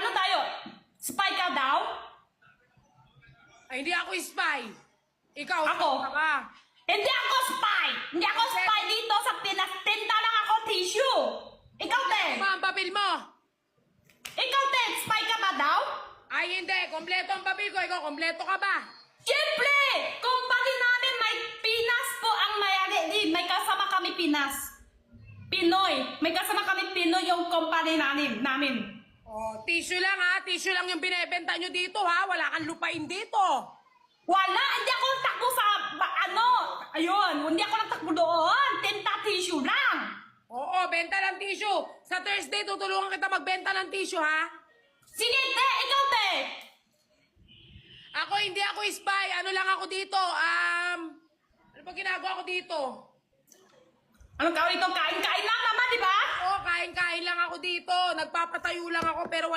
Ano tayo? Spy ka daw? Ay, hindi ako spy. Ikaw, Ako? spy ka. Hindi ako spy! Hindi ako spy dito sa Pinas. Tinta lang ako tissue! Ikaw, te! Ano ba ang papel mo? Ikaw, te! Spy ka ba daw? Ay, hindi. Kompleto ang papel ko. Ikaw, kompleto ka ba? Siyempre! Company namin may Pinas po ang mayari. May kasama kami Pinas. Pinoy. May kasama kami Pinoy yung company namin. Oh, tissue lang ha. Tissue lang yung binebenta nyo dito ha. Wala kang lupain dito. Wala! Hindi ako takbo sa... Ayun! Hindi ako natakbo doon! Tinta tissue lang! Oo, benta ng tissue. Sa Thursday, tutulungan kita magbenta ng tissue ha. Sige, te! Ikaw, te! Ako, hindi ako spy. Ano lang ako dito? Ano ba ginagawa ko dito? Anong tawag ito? Kain-kain lang naman, di ba? Oo, kain-kain lang ako dito. Nagpapatayo lang ako pero wala